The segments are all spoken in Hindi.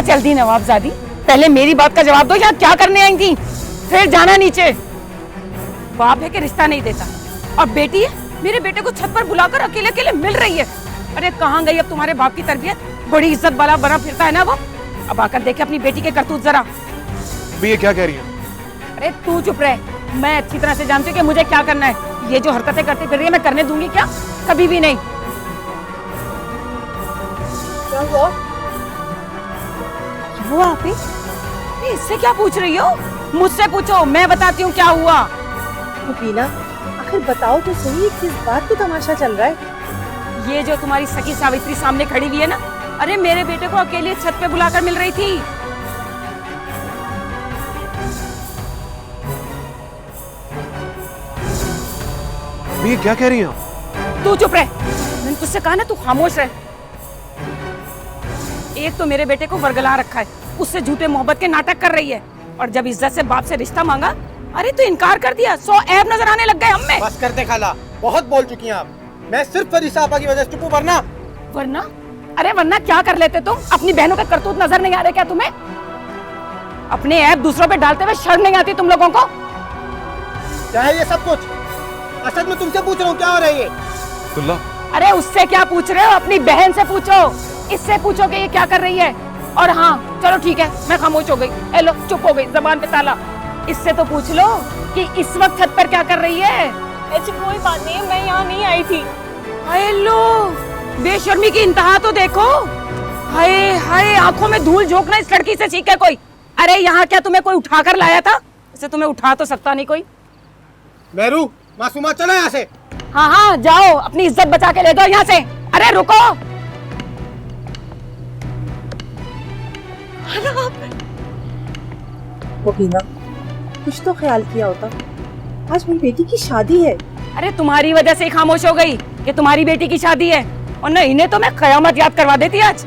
जल्दी नवाबजादी, पहले मेरी बात का जवाब दो, यहाँ क्या करने आई थी? फिर जाना नीचे। बाप है कि रिश्ता नहीं देता, और बेटी है मेरे बेटे को छत पर बुलाकर अकेले अकेले मिल रही है। अरे कहाँ गई अब तुम्हारे बाप की तरबियत? बड़ी इज्जत वाला बना फिरता है ना वो। अब आकर देखे अपनी बेटी के करतूत जरा। ये क्या कह रही है? अरे तू चुप रहे, मैं अच्छी तरह से जानती हूँ कि मुझे क्या करना है। ये जो हरकतें करती फिर रही है मैं करने दूंगी क्या? कभी भी नहीं। क्या हुआ? वो आप ही? इससे क्या पूछ रही हो? मुझसे पूछो, मैं बताती हूँ क्या हुआ। मुबीना, आखिर बताओ तो सही, किस बात को तमाशा चल रहा है? ये जो तुम्हारी सखी सावित्री सामने खड़ी हुई है ना, अरे मेरे बेटे को अकेले छत पे बुलाकर मिल रही थी। ये क्या कह रही है? तू चुप रहे, मैंने तुझसे कहा ना तू खामोश रहे। एक तो मेरे बेटे को वर्गला रखा है, उससे झूठे मोहब्बत के नाटक कर रही है, और जब इज्जत से बाप से रिश्ता मांगा, अरे तू इनकार कर दिया। 100 ऐब नजर आने लग गए हम में। बस कर दे खाला, बहुत बोल चुकी हैं आप। मैं सिर्फ फरीसा आपा की वजह से चुप हूं, वरना अरे वरना क्या कर लेते तुम? अपनी बहनों के करतूत नजर नहीं आ रहे क्या तुम्हें? अपने ऐब दूसरों पे डालते हुए शर्म नहीं आती तुम लोगों को? क्या है ये सब कुछ? असल में तुमसे पूछ रहा हूँ, क्या हो रहा है ये? तुल्ला, अरे उससे क्या पूछ रहे हो? अपनी बहन से पूछो, इससे पूछो कि ये क्या कर रही है। और हाँ चलो ठीक है, मैं खामोश हो गई। ए लो, चुप हो गई, जबान पे ताला। इससे तो पूछ लो कि इस वक्त छत पर क्या कर रही है। ऐसी कोई बात नहीं है, मैं यहाँ नहीं आई थी। हाय लो, बेशर्मी की इंतहा तो देखो। हाय हाय, आंखों में धूल झोंकना इस लड़की से सीखे कोई। अरे यहाँ क्या तुम्हें कोई उठाकर लाया था? इसे तुम्हें उठा तो सकता नहीं कोई। मेहरू, मासूमा चलो यहाँ से। हाँ हाँ जाओ, अपनी इज्जत बचा के ले दो यहाँ से। अरे रुको। मुबीना, कुछ तो ख्याल किया होता। आज मेरी बेटी की शादी है। अरे तुम्हारी वजह से ही खामोश हो गई कि तुम्हारी बेटी की शादी है, और न इन्हें तो मैं कयामत याद करवा देती आज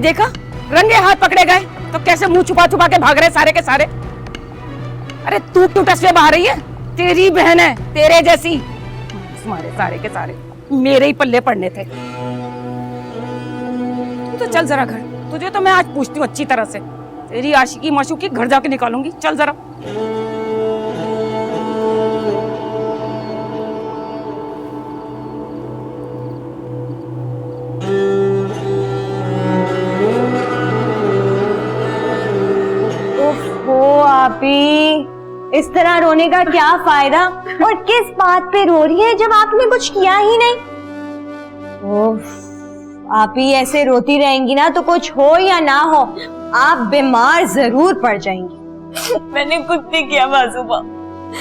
देखा, रंगे हाथ पकड़े गए तो कैसे मुंह छुपा छुपा के भाग रहे सारे के सारे। अरे तू टसवे बहा रही है, तेरी बहन है तेरे जैसी। तुम्हारे सारे के सारे मेरे ही पल्ले पड़ने थे। तू तो चल जरा घर, तुझे तो मैं आज पूछती हूँ अच्छी तरह से। तेरी आशिकी माशूकी घर जाके निकालूंगी, चल जरा। आपी, इस तरह रोने का क्या फायदा? और किस बात पे रो रही है जब आपने कुछ किया ही नहीं? आपी ऐसे रोती रहेंगी ना तो कुछ हो या ना हो, आप बीमार जरूर पड़ जाएंगी। मैंने कुछ नहीं किया मासूमा,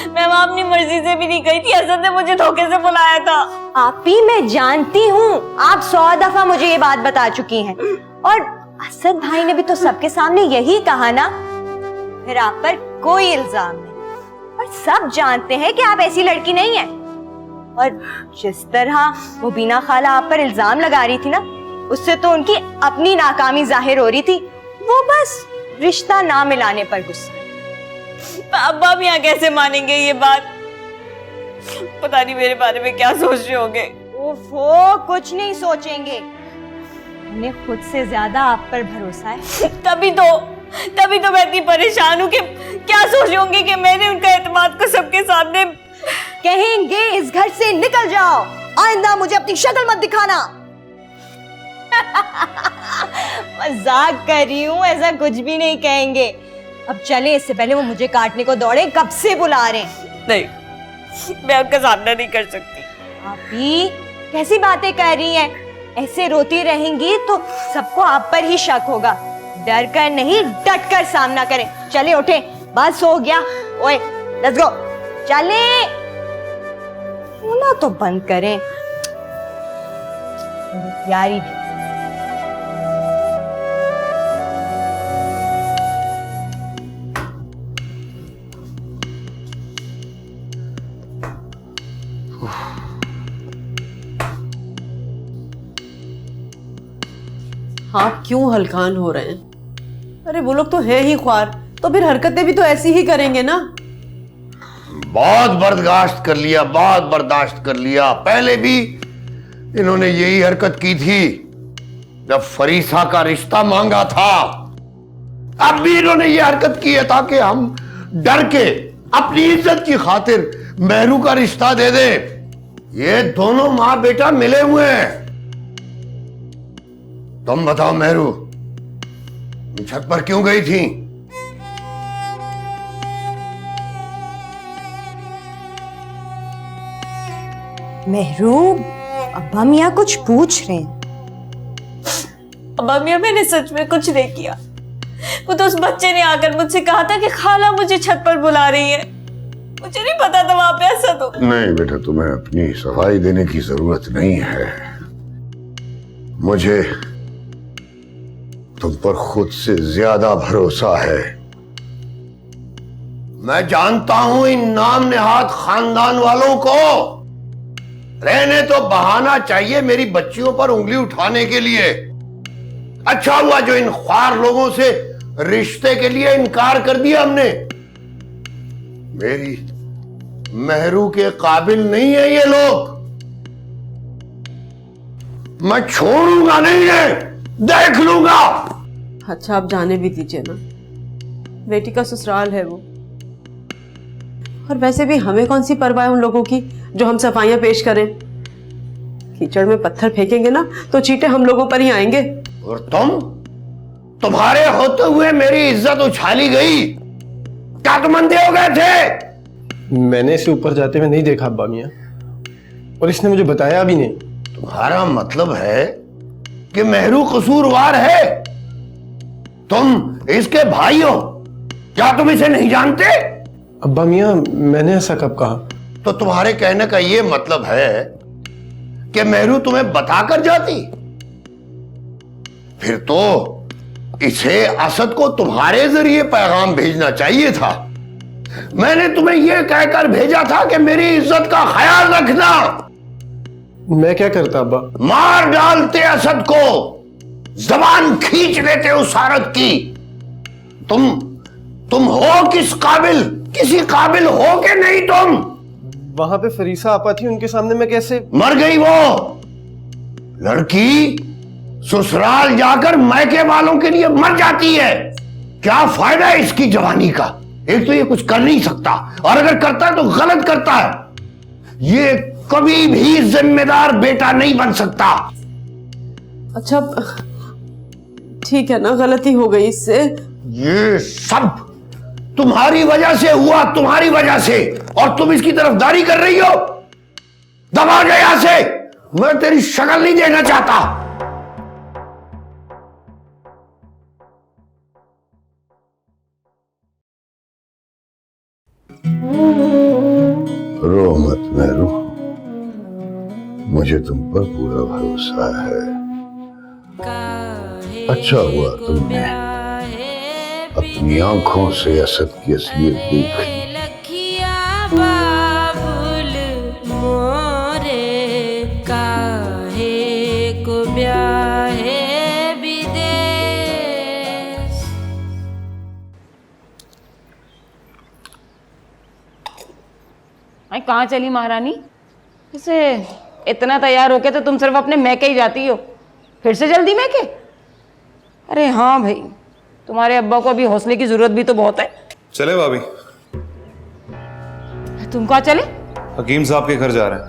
मैं वहाँ अपनी मर्जी से भी नहीं गई थी। असद ने मुझे धोखे से बुलाया था। आपी मैं जानती हूँ, आप 100 दफा मुझे ये बात बता चुकी हैं, और असद भाई ने भी तो सबके सामने यही कहा ना। फिर आप पर कोई इल्जाम नहीं, और सब जानते हैं कि आप ऐसी लड़की नहीं हैं। और जिस तरह मुबीना खाला आप पर इल्जाम लगा रही थी ना, उससे तो उनकी अपनी नाकामी जाहिर हो रही थी। वो बस रिश्ता ना मिलाने पर गुस्सा। अब आप यहाँ कैसे मानेंगे ये बात? पता नहीं मेरे बारे में क्या सोच रहे होंगे। ओफो, कुछ नहीं सोचेंगे, उन्हें खुद से ज्यादा आप पर भरोसा है। तभी तो मैं इतनी परेशान हूँ कि क्या सोच रहे होंगे कि मैंने उनका एतमाद को सबके सामने। कहेंगे इस घर से निकल जाओ, आइंदा मुझे अपनी शक्ल मत दिखाना। मजाक कर रही हूँ, ऐसा कुछ भी नहीं कहेंगे। अब चले, इससे पहले वो मुझे काटने को दौड़े, कब से बुला रहे हैं। नहीं, मैं उनका सामना नहीं कर सकती। अभी कैसी बातें कर रही हैं? ऐसे रोती रहेंगी तो सबको आप पर ही शक होगा। डर कर नहीं, डट कर सामना करें। चले उठे, बस हो गया। ओए लेट्स गो, चले। रोना तो बंद करें, प्यारी भी। आप क्यों हलकान हो रहे हैं? अरे वो लोग तो हैं ही ख्वार, तो फिर हरकतें भी तो ऐसी ही करेंगे ना। बहुत बर्दाश्त कर लिया, बहुत बर्दाश्त कर लिया। पहले भी इन्होंने यही हरकत की थी जब फरीसा का रिश्ता मांगा था, अब भी इन्होंने ये हरकत की है ताकि हम डर के अपनी इज्जत की खातिर मेहरू का रिश्ता दे दे। ये दोनों मां बेटा मिले हुए हैं। तुम बताओ मेहरू, छत पर क्यों गई थी? मेहरू, अब्बा मियाँ कुछ पूछ रहे हैं। अब्बा मियाँ, मैंने सच में कुछ नहीं किया। वो तो उस बच्चे ने आकर मुझसे कहा था कि खाला मुझे छत पर बुला रही है। मुझे नहीं पता था वहां पे ऐसा तो। नहीं बेटा, तुम्हें अपनी सफाई देने की जरूरत नहीं है। मुझे तुम पर खुद से ज्यादा भरोसा है। मैं जानता हूं इन नाम नेहाद खानदान वालों को रहने तो बहाना चाहिए मेरी बच्चियों पर उंगली उठाने के लिए। अच्छा हुआ जो इन ख्वार लोगों से रिश्ते के लिए इनकार कर दिया हमने। मेरी मेहरू के काबिल नहीं है ये लोग। मैं छोड़ूंगा नहीं है, देख लूंगा। अच्छा, आप जाने भी दीजिए ना, बेटी का ससुराल है वो। और वैसे भी हमें कौन सी परवाह है उन लोगों की जो हम सफाइयां पेश करें। कीचड़ में पत्थर फेंकेंगे ना तो चींटे हम लोगों पर ही आएंगे। और तुम्हारे होते हुए मेरी इज्जत उछाली गई। क्या तुम अंधे हो गए थे? मैंने इसे ऊपर जाते हुए नहीं देखा अब्बा मियाँ, और इसने मुझे बताया भी नहीं। तुम्हारा मतलब है कि मेहरू कसूरवार है? तुम इसके भाई हो, क्या तुम इसे नहीं जानते? अब्बा मियाँ, मैंने ऐसा कब कहा? तो तुम्हारे कहने का यह मतलब है कि मेहरू तुम्हें बताकर जाती? फिर तो इसे असद को तुम्हारे जरिए पैगाम भेजना चाहिए था। मैंने तुम्हें यह कहकर भेजा था कि मेरी इज्जत का ख्याल रखना। मैं क्या करता अब्बा? मार डालते असद को, जबान खींच लेते उस औरत की। तुम हो किस काबिल? किसी काबिल हो के नहीं तुम? वहां पे फरीसा आपा थी, उनके सामने मैं कैसे? मर गई वो लड़की। ससुराल जाकर मायके वालों के लिए मर जाती है। क्या फायदा है इसकी जवानी का? एक तो ये कुछ कर नहीं सकता, और अगर करता है तो गलत करता है। ये कभी भी जिम्मेदार बेटा नहीं बन सकता। अच्छा ठीक है ना, गलती हो गई इससे। ये सब तुम्हारी वजह से हुआ, तुम्हारी वजह से। और तुम इसकी तरफदारी कर रही हो। दबा जा यहां से, मैं तेरी शक्ल नहीं देखना चाहता। रो मत मेहरू, मुझे तुम पर पूरा भरोसा है। अच्छा हुआ तुमने अपनी आंखों से असद की असलियत देख ली। कहाँ चली महारानी? इसे इतना तैयार होके तो तुम सिर्फ अपने मैके ही जाती हो, फिर से जल्दी मैके? अरे हाँ भाई, तुम्हारे अब्बा को अभी हौसले की जरूरत भी तो बहुत है। चले भाभी? तुम कहाँ चले? हकीम साहब के घर जा रहे हैं,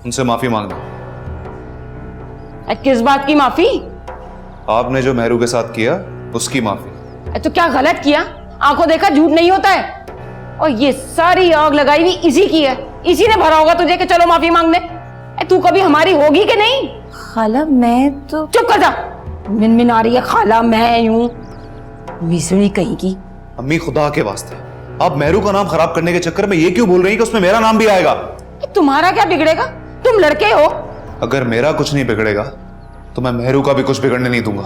उनसे माफी मांगना। किस बात की माफी? आपने जो मेहरू के साथ किया उसकी माफी। तो क्या गलत किया? आंखों देखा झूठ नहीं होता है। और ये सारी आग लगाई भी इसी की है, इसी ने भरा होगा तुझे कि चलो माफी मांगने। तू कभी हमारी होगी कि नहीं? खाला मैं तो। चुप कर जा, मिनमिन आ रही है खाला मैं यूं विसड़ी कहीं की। अम्मी खुदा के वास्ते, आप मेहरू का नाम खराब करने के चक्कर में ये क्यों बोल रही हैं कि उसमें मेरा नाम भी आएगा? तुम्हारा क्या बिगड़ेगा? तुम लड़के हो। अगर मेरा कुछ नहीं बिगड़ेगा तो मैं मेहरू का भी कुछ बिगड़ने नहीं दूंगा।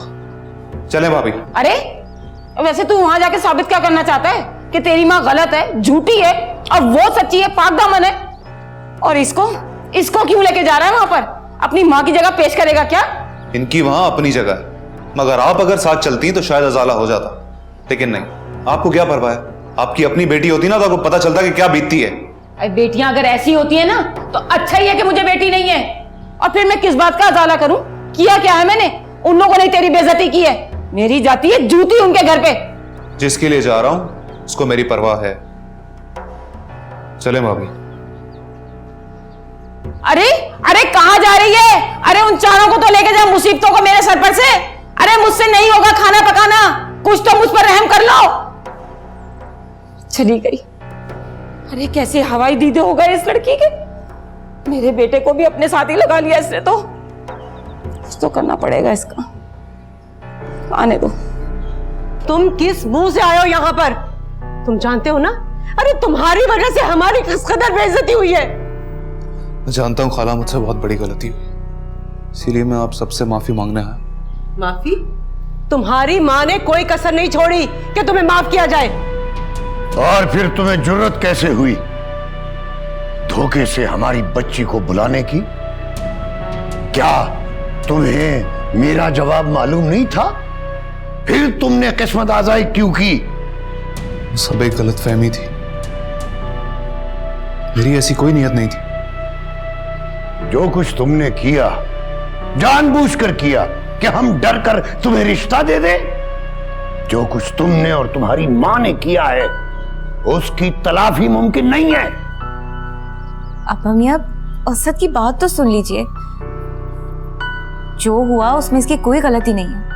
चले भाभी। अरे वैसे तू वहां जाके साबित क्या करना चाहता है कि तेरी माँ गलत है, झूठी है और वो सच्ची है, पाक दामन है? और इसको क्यों लेके जा रहा है वहां पर? अपनी माँ की जगह पेश करेगा क्या? इनकी वहां अपनी जगह है, मगर आप अगर साथ चलती तो शायद अजाला हो जाता, लेकिन नहीं। आपको क्या परवाह है? आपकी अपनी बेटी होती ना तो आपको पता चलता कि क्या बीतती है। अरे बेटियां अगर ऐसी होती है ना तो अच्छा ही है कि मुझे बेटी नहीं है। और फिर मैं किस बात का अजाला करूं? किया क्या है मैंने? उन लोगों ने तेरी बेइज्जती की है। मेरी जाती है जूती उनके घर पे। जिसके लिए जा रहा हूं उसको मेरी परवाह है। चले भाभी। अरे अरे कहां जा रही है? अरे उन चारों को तो लेके जा मुसीबतों को मेरे सर पर से। अरे मुझसे नहीं होगा खाना पकाना, कुछ तो मुझ पर रहम कर लो। चली गई। अरे कैसे हवाई दीदे हो गए इस लड़की के। मेरे बेटे को भी अपने साथ ही लगा लिया इसने। तो कुछ तो करना पड़ेगा इसका। आने दो। तुम किस मुंह से आए हो यहाँ पर? तुम जानते हो ना, अरे तुम्हारी वजह से हमारी किस कदर बेइज्जती हुई है। मैं जानता हूं खाला, मुझसे बहुत बड़ी गलती हुई, इसीलिए मैं आप सबसे माफी मांगने आया। माफी? तुम्हारी माँ ने कोई कसर नहीं छोड़ी कि तुम्हें माफ किया जाए। और फिर तुम्हें जरूरत कैसे हुई धोखे से हमारी बच्ची को बुलाने की? क्या तुम्हें मेरा जवाब मालूम नहीं था? फिर तुमने किस्मत आज़ाई क्यों की? सब एक गलतफहमी थी, मेरी ऐसी कोई नियत नहीं थी। जो कुछ तुमने किया जानबूझकर किया कि हम डर कर तुम्हें रिश्ता दे दे। जो कुछ तुमने और तुम्हारी मां ने किया है उसकी तलाफी मुमकिन नहीं है। अब्बा मियां, असद की बात तो सुन लीजिए। जो हुआ उसमें इसकी कोई गलती नहीं है।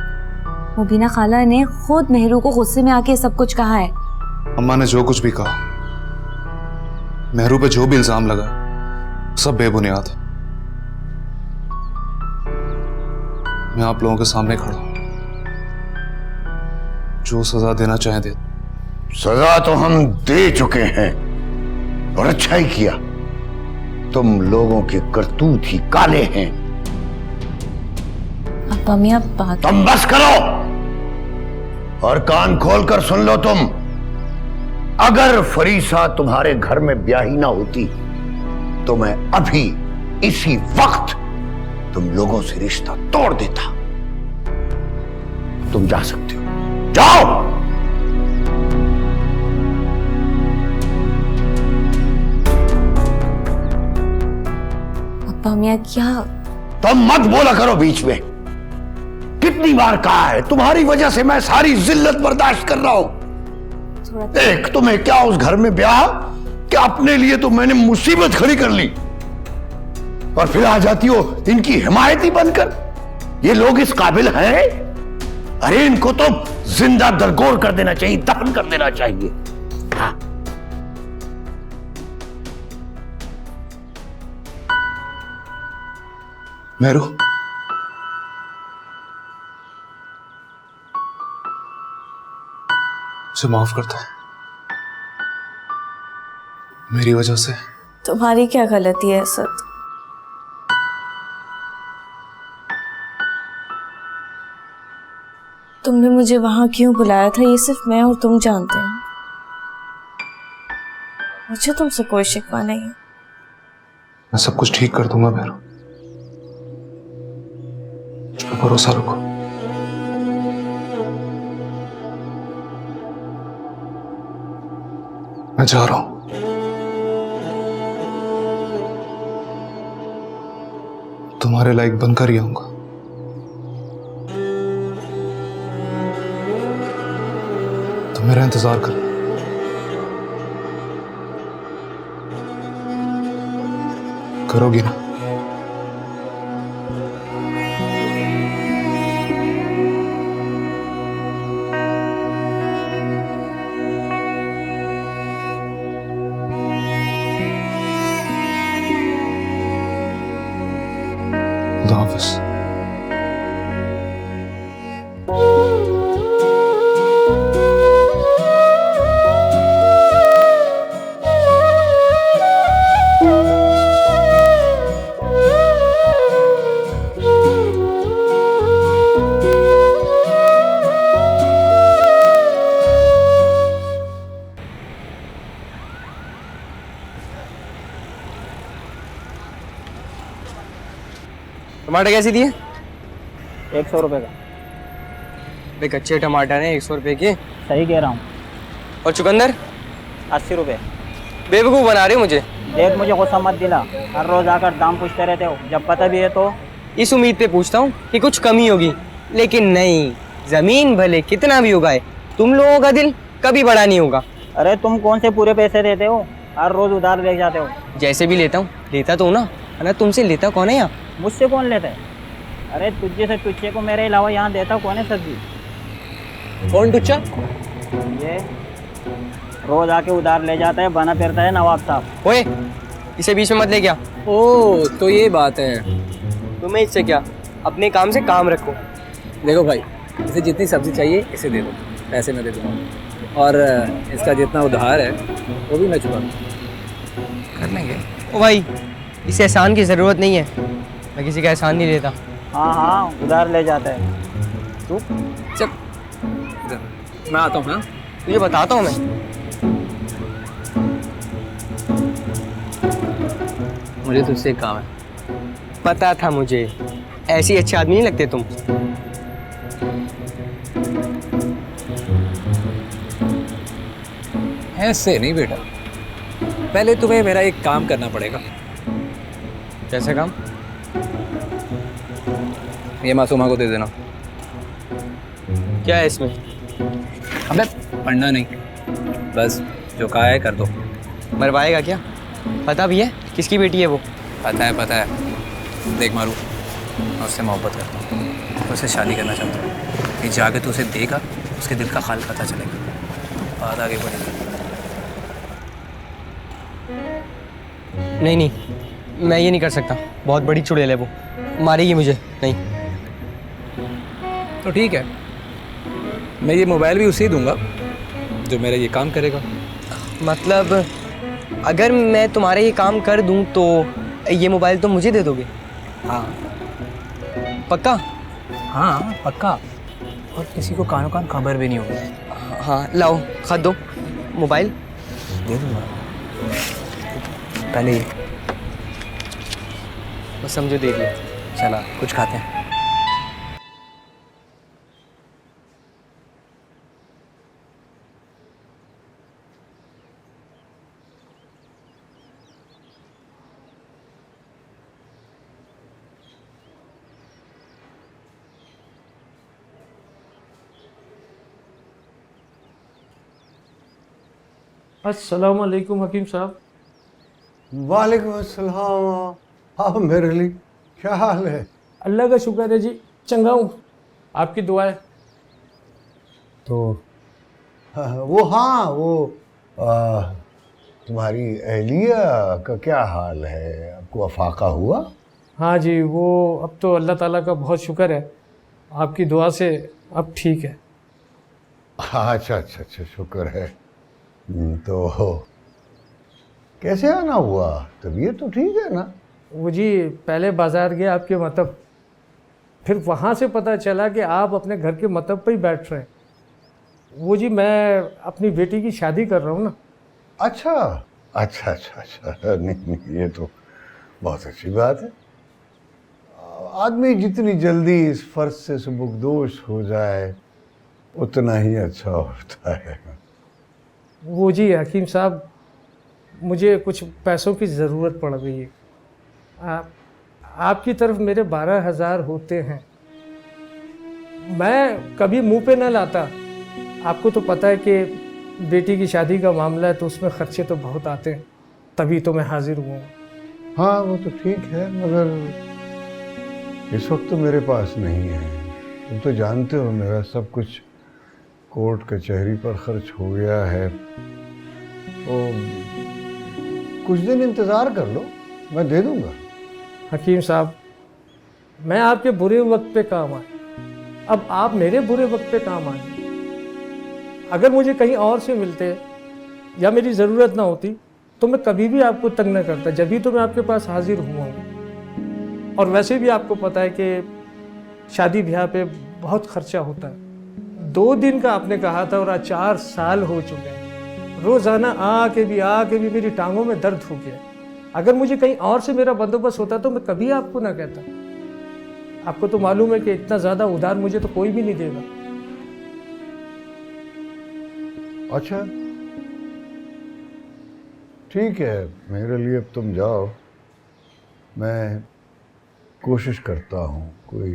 मुबीना खाला ने खुद मेहरू को गुस्से में आके सब कुछ कहा है। अम्मा ने जो कुछ भी कहा, मेहरू पे जो भी इल्जाम लगा, सब बेबुनियाद है। मैं आप लोगों के सामने खड़ा हूं, जो सजा देना चाहे दे। सजा तो हम दे चुके हैं और अच्छा ही किया। तुम लोगों के करतूत ही काले हैं। अब्बा मियां बात। तुम बस करो और कान खोलकर सुन लो तुम। अगर फरीसा तुम्हारे घर में ब्याही ना होती तो मैं अभी इसी वक्त तुम लोगों से रिश्ता तोड़ देता। तुम जा सकते हो, जाओ। अब्बा मियां क्या? तुम मत बोला करो बीच में। कितनी बार कहा है, तुम्हारी वजह से मैं सारी जिल्लत बर्दाश्त कर रहा हूं। देख तुम्हें क्या उस घर में ब्याह कि अपने लिए तो मैंने मुसीबत खड़ी कर ली और फिर आ जाती हो इनकी हिमायती बनकर। ये लोग इस काबिल हैं? अरे इनको तो जिंदा दरगोर कर देना चाहिए, दफन कर देना चाहिए। हाँ। मेहरू, मुझे माफ करता है, मेरी वजह से। तुम्हारी क्या गलती है असद? तुमने मुझे वहां क्यों बुलाया था ये सिर्फ मैं और तुम जानते हैं। मुझे तुमसे कोई शिकवा नहीं है। मैं सब कुछ ठीक कर दूंगा मेहरू, मुझ पर भरोसा रखो। मैं जा रहा हूं। तुम्हारे लायक बनकर ही आऊंगा। तुम मेरा इंतजार कर। करोगी ना? खुदा हाफिज। टमाटर कैसे दिए? 100 रुपए का। भाई कच्चे टमाटर हैं 100 रुपए के। सही कह रहा हूँ। और चुकंदर 80 रुपए। बेवकूफ़ बना रहे हो मुझे। देख मुझे गुस्सा मत दिला, हर रोज आकर दाम पूछते रहते हो, जब पता भी है तो। इस उम्मीद पे पूछता हूँ कि कुछ कमी होगी, लेकिन नहीं, जमीन भले कितना भी उगाए, तुम लोगों का दिल कभी बड़ा नहीं होगा। अरे तुम कौन से पूरे पैसे देते हो, हर रोज उधार ले जाते हो। जैसे भी लेता हूँ, लेता तो हूँ ना, है ना? तुमसे लेता कौन है यहाँ? मुझसे कौन लेता है? अरे तुझे से टुच्चे को मेरे अलावा यहाँ देता कौन है सब्जी? कौन टुच्चा? ये रोज आके उधार ले जाता है, बना फिरता है नवाब साहब। ओए, इसे बीच में मत ले गया। ओ तो ये बात है। तुम्हें इससे क्या, अपने काम से काम रखो। देखो भाई, इसे जितनी सब्जी चाहिए इसे दे दो, पैसे मैं दे दूँगा, और इसका जितना उधार है वो भी मैं चुका कर लेंगे। ओ भाई, इसे एहसान की ज़रूरत नहीं है, मैं किसी का एहसान नहीं लेता। हाँ हाँ, उधार ले जाता है तू। चल इधर, मैं आता हूँ। हाँ, तुझे बताता हूँ मैं। मुझे तुझसे एक काम है। पता था मुझे, ऐसी अच्छे आदमी नहीं लगते तुम। ऐसे नहीं बेटा, पहले तुम्हें मेरा एक काम करना पड़ेगा। कैसे काम? ये मासूमा को दे देना। क्या है इसमें? अबे पढ़ना नहीं, बस जो कहा है कर दो। मरवाएगा क्या? पता भी है किसकी बेटी है वो? पता है। देख मारू, मैं उससे मोहब्बत करता हूँ, तो उससे शादी करना चाहता हूँ। ये जाके तो उसे देगा, उसके दिल का हाल पता चलेगा, बात आगे बढ़ेगी। नहीं, मैं ये नहीं कर सकता, बहुत बड़ी चुड़ैल है वो, मारेगी मुझे। नहीं। तो ठीक है, मैं ये मोबाइल भी उसे ही दूंगा जो मेरा ये काम करेगा। मतलब अगर मैं तुम्हारा ये काम कर दूं तो ये मोबाइल तुम मुझे दे दोगे? हाँ पक्का? हाँ पक्का, और किसी को कानो कान खबर भी नहीं होगी। हाँ लाओ, खत दो, मोबाइल दे दूंगा, पहले ये बस समझो दे दिया। चला कुछ खाते हैं। अस्सलाम वालेकुम हकीम साहब। वालेकुम अस्सलाम। हाँ मेरे लिए क्या हाल है? अल्लाह का शुक्र है जी, चंगा हूँ, आपकी दुआ है। तो तुम्हारी अहलिया का क्या हाल है? आपको अफाका हुआ? हाँ जी, वो अब तो अल्लाह ताला का बहुत शुक्र है, आपकी दुआ से अब ठीक है। अच्छा, शुक्र है। तो कैसे आना हुआ? तबीयत तो ठीक है ना? वो जी पहले बाज़ार गया आपके मतलब, फिर वहाँ से पता चला कि आप अपने घर के मतलब पे ही बैठ रहे हैं। वो जी मैं अपनी बेटी की शादी कर रहा हूँ ना। अच्छा, नहीं ये तो बहुत अच्छी बात है। आदमी जितनी जल्दी इस फर्ज से सुबुकदोश हो जाए उतना ही अच्छा होता है। वो जी हकीम साहब, मुझे कुछ पैसों की ज़रूरत पड़ गई है। आपकी तरफ मेरे 12,000 होते हैं, मैं कभी मुंह पे ना लाता। आपको तो पता है कि बेटी की शादी का मामला है तो उसमें खर्चे तो बहुत आते हैं, तभी तो मैं हाजिर हुआ हूँ। हाँ वो तो ठीक है, मगर इस वक्त तो मेरे पास नहीं है। तुम तो जानते हो मेरा सब कुछ कोर्ट कचहरी पर खर्च हो गया है। तो कुछ दिन इंतज़ार कर लो, मैं दे दूंगा। हकीम साहब, मैं आपके बुरे वक्त पे काम आया, अब आप मेरे बुरे वक्त पे काम आए। अगर मुझे कहीं और से मिलते या मेरी ज़रूरत ना होती तो मैं कभी भी आपको तंग न करता, जब भी तो मैं आपके पास हाजिर हुआ हूँ। और वैसे भी आपको पता है कि शादी ब्याह पे बहुत खर्चा होता है। 2 दिन का आपने कहा था और आज 4 साल हो चुके हैं। रोज़ाना आके भी मेरी टांगों में दर्द हो गया। अगर मुझे कहीं और से मेरा बंदोबस्त होता तो मैं कभी आपको ना कहता। आपको तो मालूम है कि इतना ज़्यादा उधार मुझे तो कोई भी नहीं देगा। अच्छा ठीक है, मेरे लिए अब तुम जाओ, मैं कोशिश करता हूँ कोई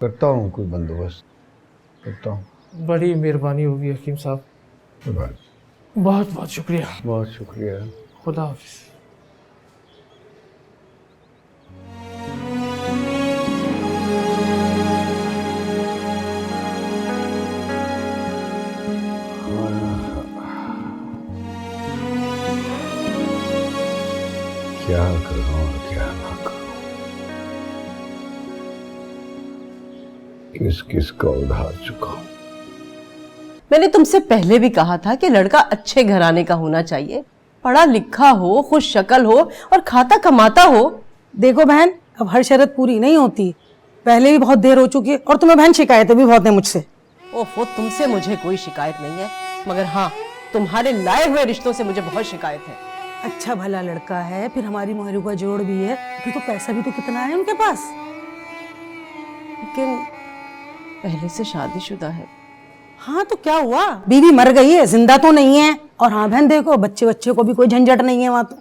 करता हूँ कोई बंदोबस्त करता हूँ। बड़ी मेहरबानी होगी हकीम साहब, बहुत बहुत शुक्रिया। बहुत शुक्रिया। खुदा हाफिज। क्या करूं और क्या ना करूं, किस किस का उधार चुकाऊं। मैंने तुमसे पहले भी कहा था कि लड़का अच्छे घराने का होना चाहिए, पढ़ा लिखा हो, खुश शक्ल हो और खाता कमाता हो। देखो बहन, अब हर शर्त पूरी नहीं होती, पहले भी बहुत देर हो चुकी है और तुम्हें बहन शिकायतें भी बहुत है मुझसे। ओहो, तुमसे मुझे कोई शिकायत नहीं है, मगर हाँ, तुम्हारे लाए हुए रिश्तों से मुझे बहुत शिकायत है। अच्छा भला लड़का है, फिर हमारी मोहरू का जोड़ भी है, फिर तो पैसा भी तो कितना है उनके पास। लेकिन पहले से शादीशुदा है। हाँ तो क्या हुआ, बीवी मर गई है, जिंदा तो नहीं है। और हाँ बहन देखो, बच्चे को भी कोई झंझट नहीं है वहां तो।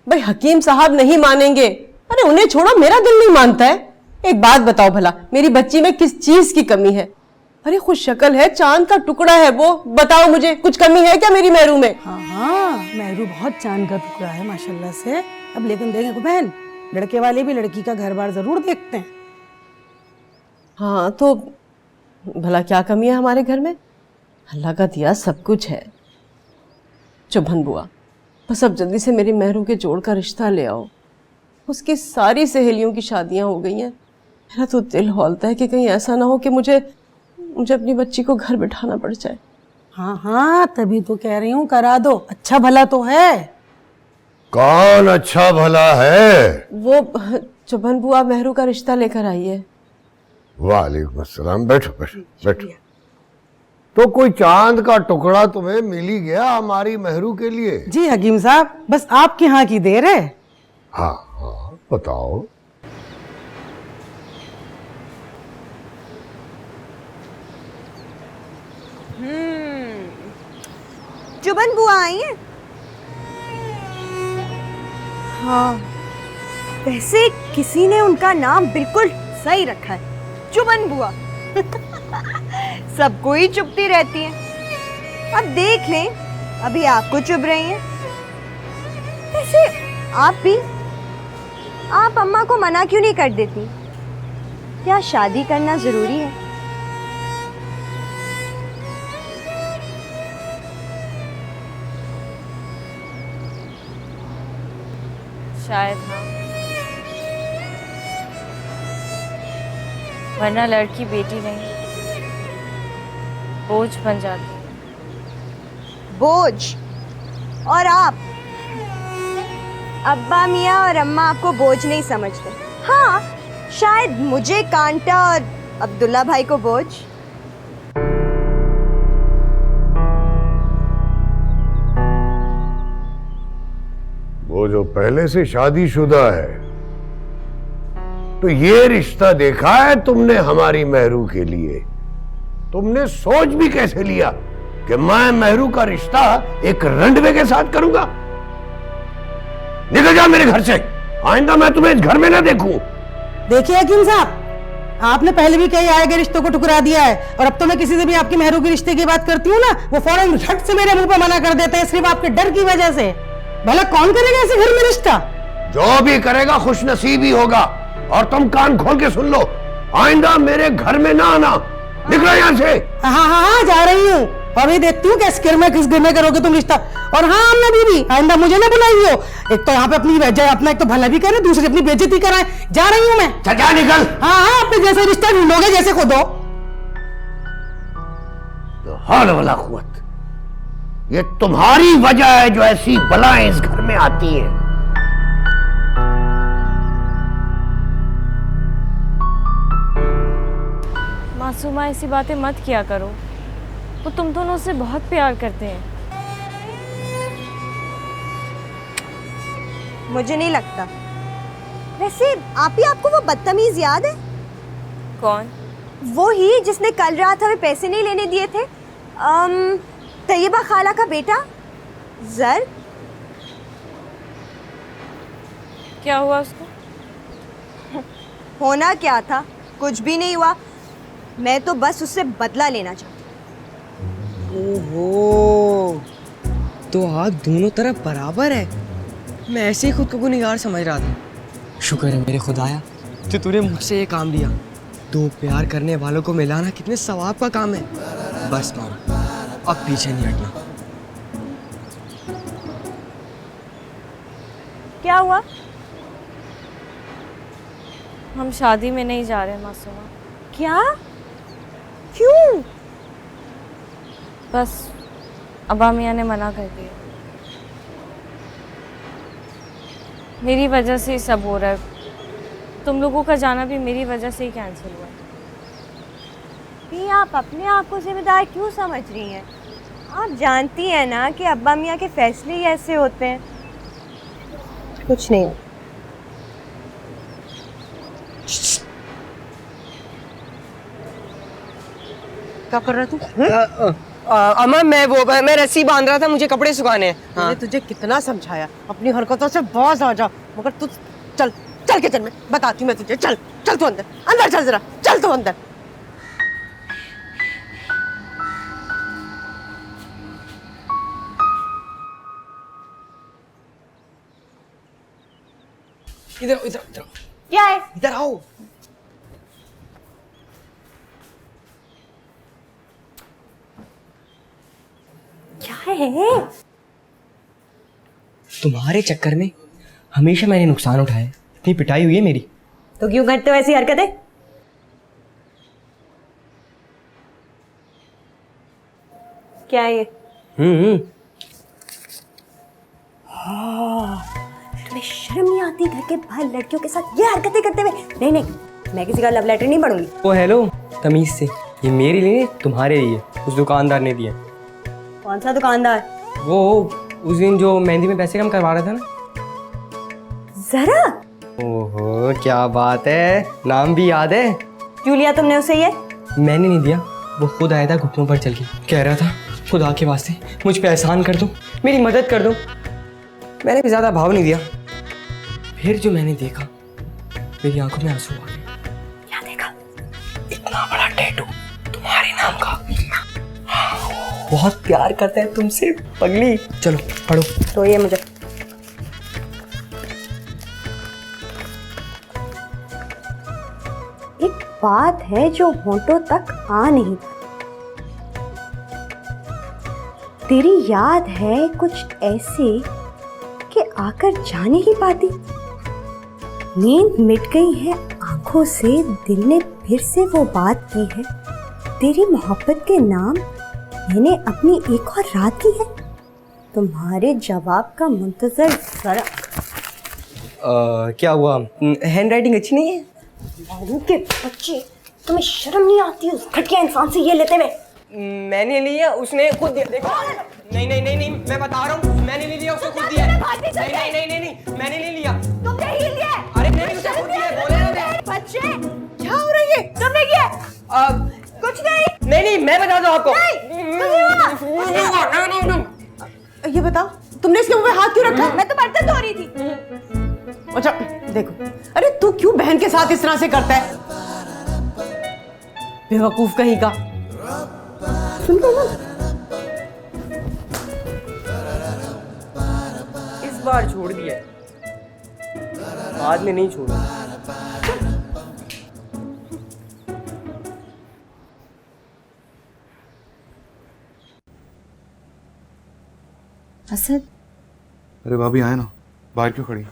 भाई हकीम साहब नहीं मानेंगे। अरे उन्हें छोड़ो, मेरा दिल नहीं मानता है। एक बात बताओ भला, मेरी बच्ची में किस चीज की कमी है? अरे खुश शक्ल है, चांद का टुकड़ा है वो। बताओ मुझे, कुछ कमी है क्या मेरी मेहरू में? हाँ, मेहरू बहुत चांद का टुकड़ा है माशाल्लाह से। अब लेकिन देखें बहन, लड़के वाले भी लड़की का घर बार जरूर देखते हैं। हाँ तो भला क्या कमी है हमारे घर में? अल्लाह का दिया सब कुछ है। चुभन बुआ, बस अब जल्दी से मेरी मेहरू के जोड़ का रिश्ता ले आओ। उसकी सारी सहेलियों की शादियां हो गई हैं। मेरा तो दिल हौलता है कि कहीं ऐसा ना हो कि मुझे अपनी बच्ची को घर बिठाना पड़ जाए। हाँ हाँ, तभी तो कह रही हूँ, करा दो, अच्छा भला तो है। कौन अच्छा भला है? वो चुभन बुआ मेहरू का रिश्ता लेकर आई है। वालेकुम अस्सलाम। बैठो बैठो बैठो। तो कोई चांद का टुकड़ा तुम्हें मिल ही गया हमारी मेहरू के लिए? जी हकीम साहब, बस आपके यहाँ की देर है। हाँ हाँ, बताओ। चुबन बुआ आई है? हाँ, वैसे किसी ने उनका नाम बिल्कुल सही रखा है, चुबन बुआ। सबको ही चुपती रहती है। अब देख लें, अभी आपको चुभ रही हैं। वैसे आप अम्मा को मना क्यों नहीं कर देती? क्या शादी करना जरूरी है? शायद हाँ, वरना लड़की बेटी नहीं, बोझ बन जाती है। बोझ? और आप? अब्बा मियाँ और अम्मा आपको बोझ नहीं समझते। हाँ, शायद मुझे कांटा और अब्दुल्ला भाई को बोझ। वो जो पहले से शादीशुदा है, तो ये रिश्ता देखा है तुमने हमारी मेहरू के लिए? तुमने सोच भी कैसे लिया कि मैं मेहरू का रिश्ता एक रंडवे के साथ करूंगा? निकल जा मेरे घर से, आइंदा मैं तुम्हें इस घर में ना देखूं। देखिए हकीम साहब, आपने पहले भी कई आए गए रिश्तों को ठुकरा दिया है, और अब तो मैं किसी से भी आपकी मेहरू के रिश्ते की बात करती हूँ ना, वो फौरन झट से मेरे मुंह पे मना कर देते हैं, सिर्फ आपके डर की वजह से। भला कौन करेगा ऐसे घर में रिश्ता? जो भी करेगा खुश नसीब ही होगा। और तुम कान खोल के सुन लो, आइंदा मेरे घर में ना आना। निकलो यहाँ से। हाँ हाँ हाँ, जा रही हूँ, और भी देखती हूँ किस घर में करोगे तुम रिश्ता। और हाँ अम्मा बीबी, आइंदा मुझे ना बुलाइए। एक तो यहाँ पे अपना एक तो भला भी करे, दूसरी अपनी बेइज्जती कराए। जा रही हूँ मैं। चल जा, निकल। हाँ हाँ, अपने जैसे रिश्ता ढूंढोगे जैसे खुद हो। हौल वला कुव्वत, ये तुम्हारी वजह है जो ऐसी बलाएं इस घर में आती हैं। मासूमा, ऐसी बातें मत किया करो, वो तुम दोनों से बहुत प्यार करते हैं। मुझे नहीं लगता। वैसे आपको वो बदतमीज याद है? कौन? वो ही जिसने कल रात हमें पैसे नहीं लेने दिए थे, तैयबा खाला का बेटा जर। क्या हुआ उसको? होना क्या था, कुछ भी नहीं हुआ। मैं तो बस उससे बदला लेना चाहती हूँ। ओहो, तो आप दोनों तरफ बराबर है। मैं ऐसे ही खुद को गुनहगार समझ रहा था। शुक्र है मेरे खुदाया जो तूने मुझसे ये काम लिया। दो प्यार करने वालों को मिलाना कितने सवाब का काम है। बस मारो, अब पीछे नहीं हटना। क्या हुआ? हम शादी में नहीं जा रहे मासूमा। क्या? क्यों? बस अब्बा मियाँ ने मना कर दिया। मेरी वजह से ही सब हो रहा है। तुम लोगों का जाना भी मेरी वजह से ही कैंसिल हुआ। भी आप अपने आप को जिम्मेदार क्यों समझ रही हैं? आप जानती हैं ना कि अब्बा मियाँ के फैसले ही ऐसे होते हैं। कुछ नहीं। क्या कर रहा तू? अम्मा मैं रस्सी बांध रहा था, मुझे कपड़े सुखाने हैं। मैंने तुझे कितना समझाया अपनी हरकतों से बाज आ जा, मगर तू चल चल किचन में, बताती हूँ मैं तुझे। चल चल तू अंदर, अंदर चल जरा, चल तू अंदर। इधर इधर इधर क्या है? इधर आओ। क्या है? तुम्हारे चक्कर में हमेशा मैंने नुकसान उठाया, इतनी पिटाई हुई है मेरी। तो क्यों करते हो ऐसी हरकतें? क्या है ये? तुम्हें शर्म नहीं आती घर के बाहर लड़कियों के साथ ये हरकतें करते हुए? नहीं नहीं, मैं किसी का लव लेटर नहीं पढ़ूंगी। ओ हेलो, तमीज से। ये मेरे लिए तुम्हारे लिए उस दुकानदार ने दिया। कौन सा दुकानदार? वो उस दिन जो मेहंदी में पैसे कम करवा रहा था ना। जरा। ओहो क्या बात है, नाम भी याद है। क्यों लिया तुमने उसे ये? मैंने नहीं दिया, वो खुद आया था घुटनों पर चल के, कह रहा था खुदा के वास्ते मुझ पे एहसान कर दो, मेरी मदद कर दो। मैंने भी ज्यादा भाव नहीं दिया। फिर जो मैंने देखा मेरी आंखों में आंसू आ गए। क्या देखा? इतना बड़ा टैटू तुम्हारे नाम का। बहुत प्यार करता है तुमसे पगली। चलो पढ़ो। तो ये मुझे एक बात है जो होंठों तक आ नहीं पाती। तेरी याद है कुछ ऐसी कि आकर जा नहीं पाती। नींद मिट गई है आंखों से, दिल ने फिर से वो बात की है। तेरी मोहब्बत के नाम मैंने अपनी एक और रात की है। तुम्हारे जवाब का मुंतजर जरा। क्या हुआ, हैंड राइटिंग अच्छी नहीं है? बाबू के बच्चे, तुम्हें शर्म नहीं आती उस घटिया इंसान से ये लेते हुए? मैंने लिया, उसने खुद दिया। देखो नहीं नहीं नहीं नहीं, मैं बता रहा हूँ मैंने नहीं लिया, उसने खुद दिया। नहीं नहीं नहीं नहीं नहीं, मैंने नहीं लिया। तुमने ही लिया। अरे नहीं, उसने खुद दिया, बोले ना। बच्चे क्या हो रही है? तुमने किया? कुछ नहीं। नहीं नहीं, मैं बता दूं आपको। ये बताओ तुमने इसके मुंह में हाथ क्यों रखा? मैं तो बर्तन धो रही थी। अच्छा देखो, अरे तू क्यों बहन के साथ इस तरह से करता है? बेवकूफ कहीं का। सुन लो ना, इस बार छोड़ दिया, बाद में नहीं छोड़ा। असद, अरे भाभी आए ना, बाहर क्यों खड़ी?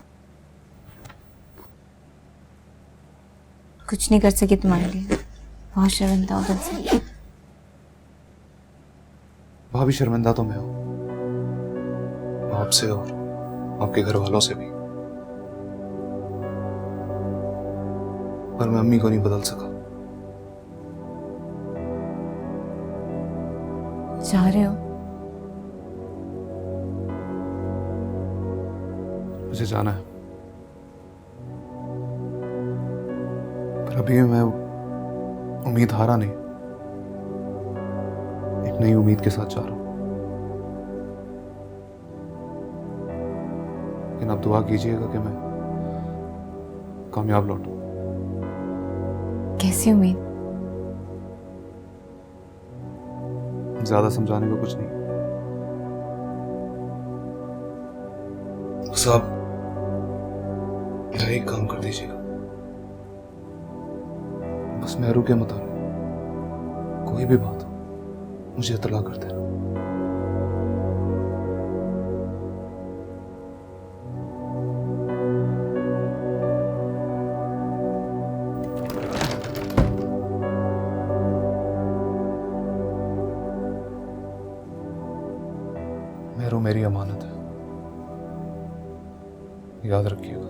कुछ नहीं कर सकी तुम्हारे लिए, बहुत शर्मिंदा हूँ तुमसे। भाभी शर्मिंदा तो मैं हूं, आपसे और आपके घर वालों से भी, पर मैं अम्मी को नहीं बदल सका। जा रहे हो? मुझे जाना है, पर अभी मैं उम्मीद हारा नहीं, एक नई उम्मीद के साथ जा रहा हूं। लेकिन आप दुआ कीजिएगा कि मैं कामयाब लौटूं। कैसी उम्मीद? ज्यादा समझाने का कुछ नहीं। साहब, मेरा एक काम कर दीजिएगा, बस मेहरू के मुताबिक कोई भी बात हो मुझे इत्तला कर देना। मेहरू मेरी अमानत है, याद रखिएगा।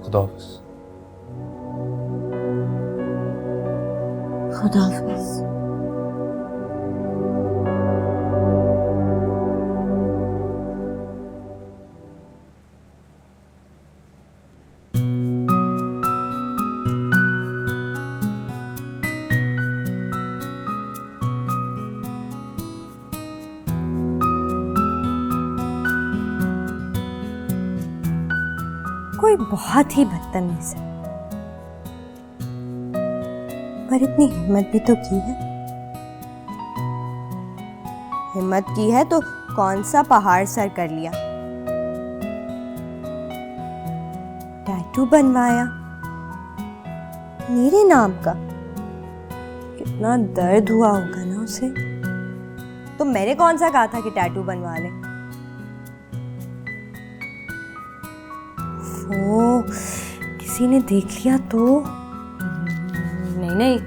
खुदा हाफिज। खुदा हाफिज। कोई बहुत ही बदतमीज है, पर इतनी हिम्मत भी तो की है। हिम्मत की है तो कौन सा पहाड़ सर कर लिया। टैटू बनवाया मेरे नाम का, कितना दर्द हुआ होगा ना उसे। तो मैंने कौन सा कहा था कि टैटू बनवा ले। ओ, किसी ने देख लिया तो। नहीं नहीं,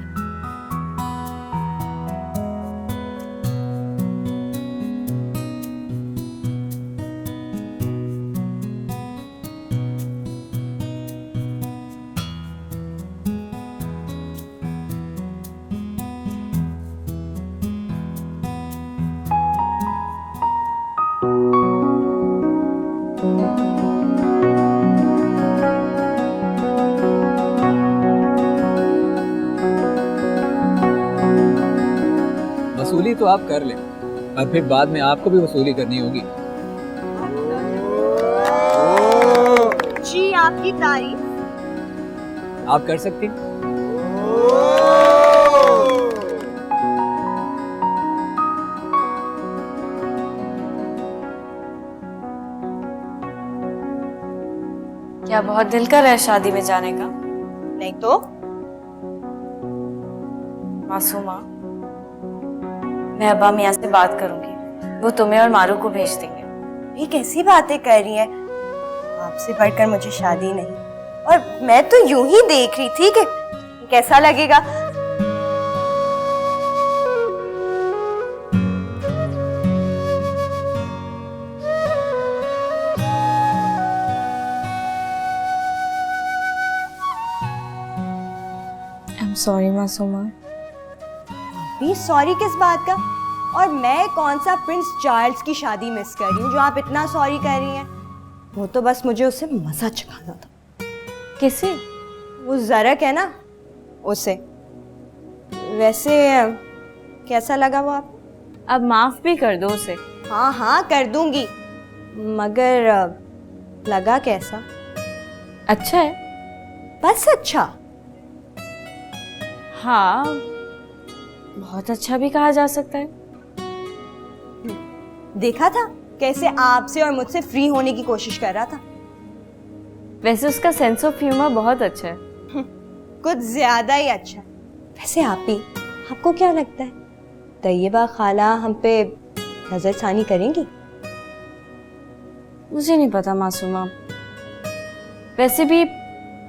वसूली तो आप कर लें, और फिर बाद में आपको भी वसूली करनी होगी। जी आपकी तारीफ। आप कर सकती हैं। क्या बहुत दिल कर रहा है शादी में जाने का? नहीं तो मासूमा, मैं अब्बा मियाँ से बात करूंगी, वो तुम्हें और मारू को भेज देंगे। ये कैसी बातें कर रही हैं? आपसे बढ़कर मुझे शादी नहीं, और मैं तो यूं ही देख रही थी कि कैसा लगेगा। I'm sorry Masuma. भी सॉरी किस बात का? और मैं कौन सा प्रिंस चार्ल्स की शादी मिस कर रही हूँ जो आप इतना सॉरी कर रही हैं? वो तो बस मुझे उसे मजा चखाना था। किसे? वो ज़रक है ना, उसे। वैसे कैसा लगा वो आप? अब माफ भी कर दो उसे। हाँ हाँ कर दूंगी, मगर लगा कैसा? अच्छा है। बस अच्छा? हाँ, बहुत अच्छा भी कहा जा सकता है। देखा था कैसे आपसे और मुझसे फ्री होने की कोशिश कर रहा था। वैसे उसका सेंस ऑफ ह्यूमर बहुत अच्छा है। कुछ ज्यादा ही अच्छा। वैसे आप ही, आपको क्या लगता है तैयबा खाला हम पे नजरसानी करेंगी? मुझे नहीं पता मासूमा। वैसे भी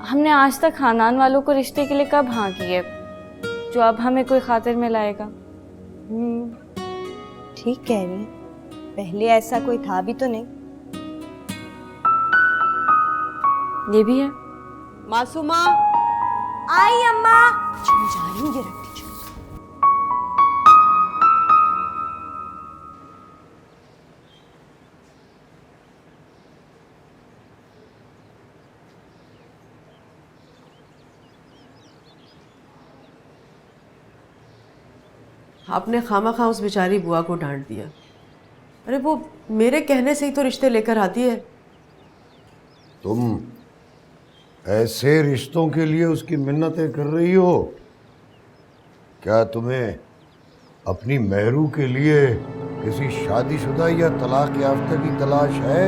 हमने आज तक खानदान वालों को रिश्ते के लिए कब हाँ की है, जो अब हमें कोई खातिर में लाएगा। ठीक कह रही है, पहले ऐसा कोई था भी तो नहीं। ये भी है। मासूमा, आई अम्मा। चलो जा रही हूँ, ये रख दीजिए। आपने खामा उस बेचारी बुआ को डांट दिया। अरे वो मेरे कहने से ही तो रिश्ते लेकर आती है। तुम ऐसे रिश्तों के लिए उसकी मिन्नतें कर रही हो? क्या तुम्हें अपनी मेहरू के लिए किसी शादीशुदा या तलाक याफ्ता की तलाश है?